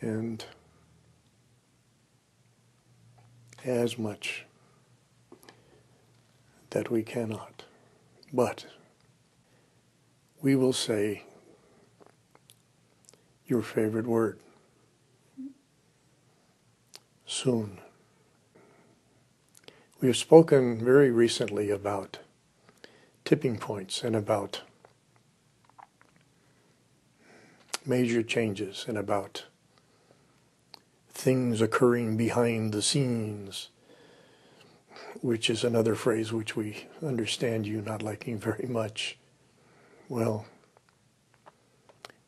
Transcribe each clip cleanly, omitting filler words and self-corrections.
and as much that we cannot. But we will say your favorite word. Soon. We have spoken very recently about tipping points and about major changes and about things occurring behind the scenes, which is another phrase which we understand you not liking very much. Well,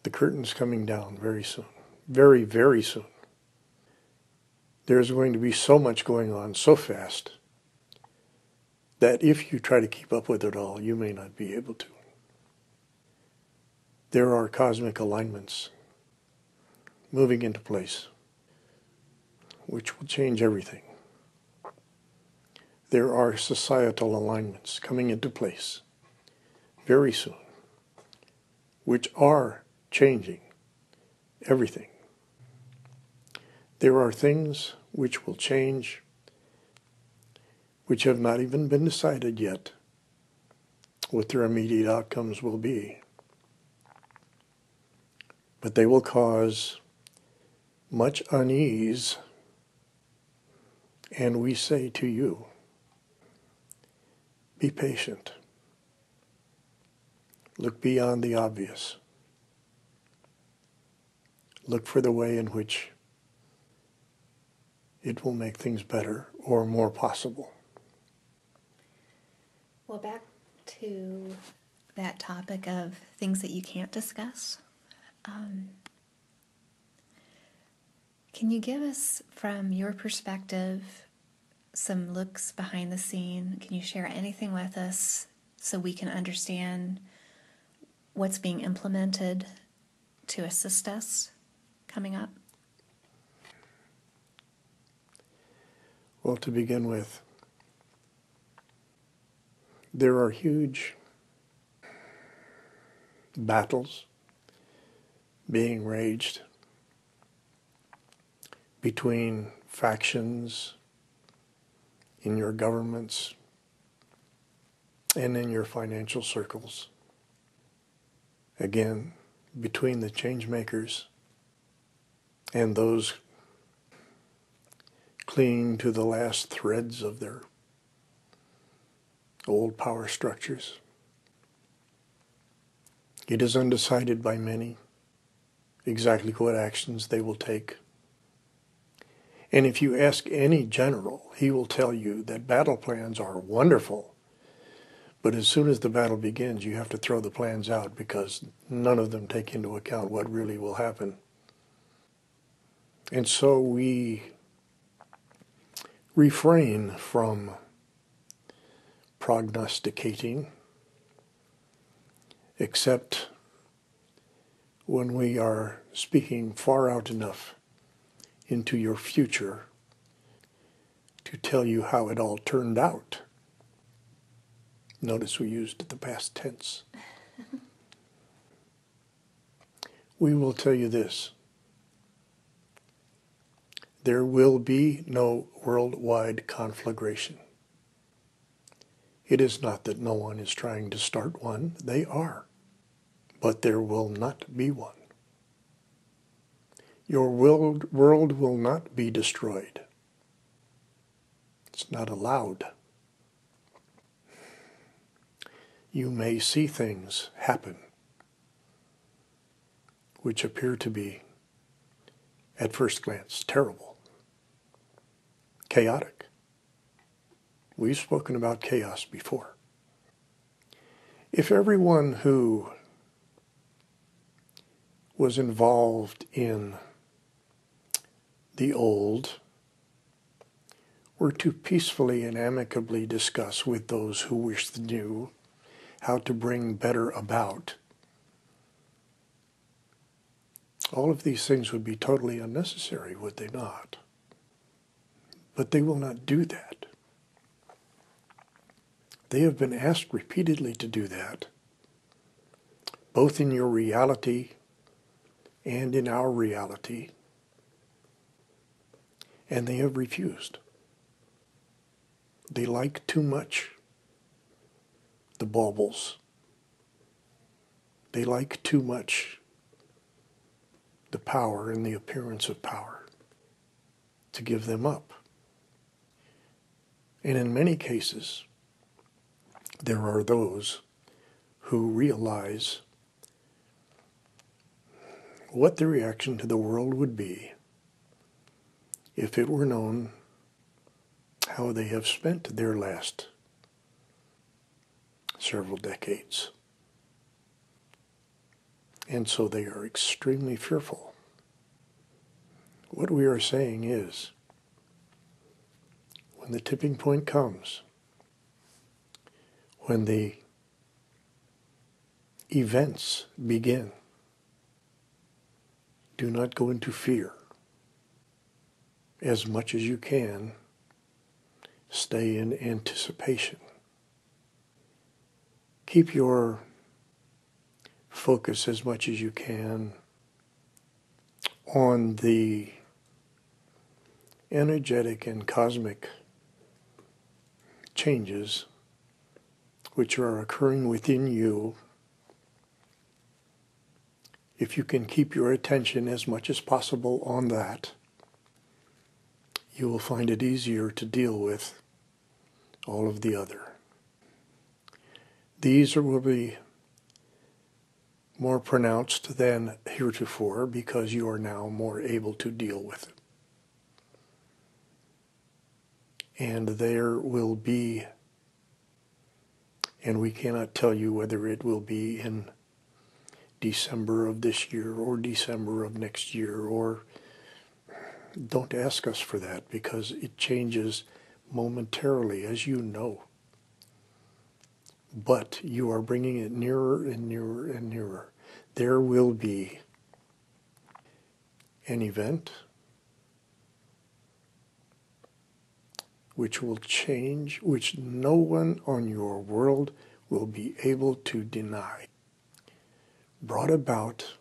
the curtain's coming down very soon. Very, very soon. There's going to be so much going on so fast that if you try to keep up with it all, you may not be able to. There are cosmic alignments moving into place, which will change everything. There are societal alignments coming into place very soon, which are changing everything. There are things which will change, which have not even been decided yet what their immediate outcomes will be. But they will cause much unease, and we say to you, be patient. Look beyond the obvious. Look for the way in which it will make things better or more possible. Well, back to that topic of things that you can't discuss. Can you give us, from your perspective, some looks behind the scene? Can you share anything with us so we can understand what's being implemented to assist us coming up? Well, to begin with, there are huge battles being waged between factions in your governments and in your financial circles. Again, between the change makers and those clinging to the last threads of their old power structures. It is undecided by many exactly what actions they will take. And if you ask any general, he will tell you that battle plans are wonderful, but as soon as the battle begins, you have to throw the plans out because none of them take into account what really will happen. And so we refrain from prognosticating, except when we are speaking far out enough into your future to tell you how it all turned out. Notice we used the past tense. We will tell you this. There will be no worldwide conflagration. It is not that no one is trying to start one. They are. But there will not be one. Your world will not be destroyed. It's not allowed. You may see things happen which appear to be, at first glance, terrible, chaotic. We've spoken about chaos before. If everyone who was involved in the old were to peacefully and amicably discuss with those who wish the new how to bring better about, all of these things would be totally unnecessary, would they not? But they will not do that. They have been asked repeatedly to do that, both in your reality and in our reality, and they have refused. They like too much the baubles. They like too much the power and the appearance of power to give them up. And in many cases, there are those who realize what the reaction to the world would be if it were known how they have spent their last several decades. And so they are extremely fearful. What we are saying is, when the tipping point comes, when the events begin, do not go into fear. As much as you can, stay in anticipation. Keep your focus as much as you can on the energetic and cosmic changes which are occurring within you. If you can keep your attention as much as possible on that, you will find it easier to deal with all of the other. These will be more pronounced than heretofore because you are now more able to deal with it. And there will be, and we cannot tell you whether it will be in December of this year or December of next year, or don't ask us for that because it changes momentarily, as you know. But you are bringing it nearer and nearer and nearer. There will be an event which will change, which no one on your world will be able to deny. Brought about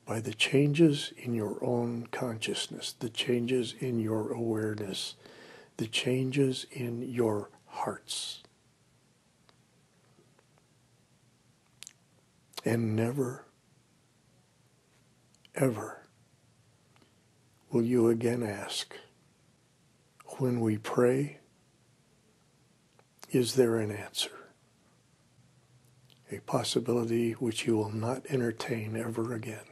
by the changes in your own consciousness, the changes in your awareness, the changes in your hearts. And never, ever will you again ask, when we pray, is there an answer? A possibility which you will not entertain ever again.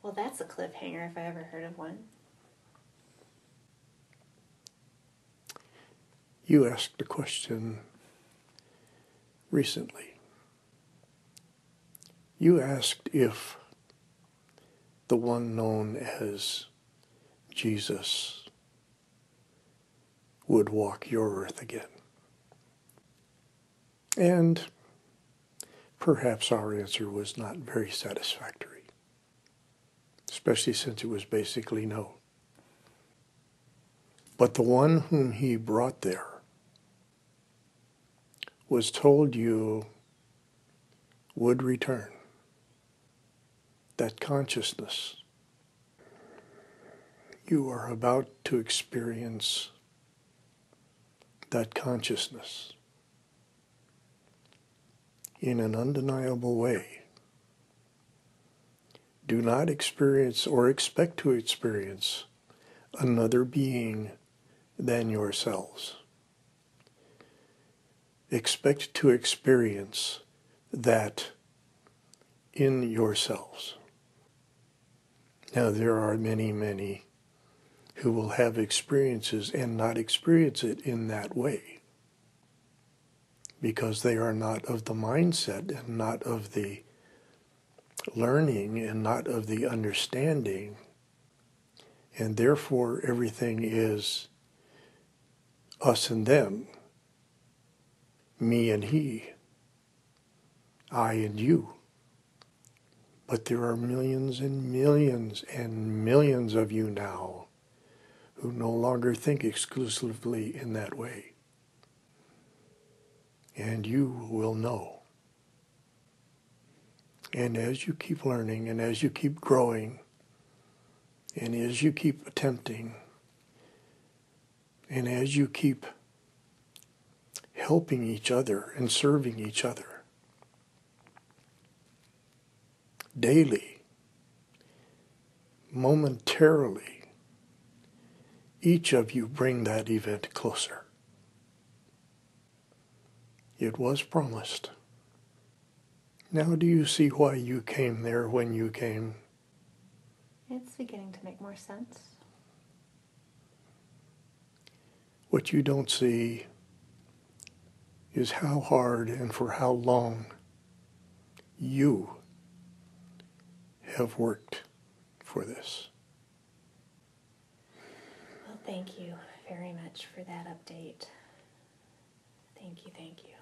Well, that's a cliffhanger if I ever heard of one. You asked a question recently. You asked if the one known as Jesus would walk your earth again. And perhaps our answer was not very satisfactory, especially since it was basically no. But the one whom he brought there was told you would return. That consciousness you are about to experience, that consciousness in an undeniable way. Do not experience or expect to experience another being than yourselves. Expect to experience that in yourselves. Now, there are many, many who will have experiences and not experience it in that way because they are not of the mindset and not of the learning and not of the understanding, and therefore everything is us and them, me and he, I and you. But there are millions and millions and millions of you now who no longer think exclusively in that way. And you will know. And as you keep learning and as you keep growing, And as you keep attempting, and as you keep helping each other and serving each other daily, momentarily, each of you bring that event closer. It was promised. Now do you see why you came there when you came? It's beginning to make more sense. What you don't see is how hard and for how long you have worked for this. Well, thank you very much for that update. Thank you, thank you.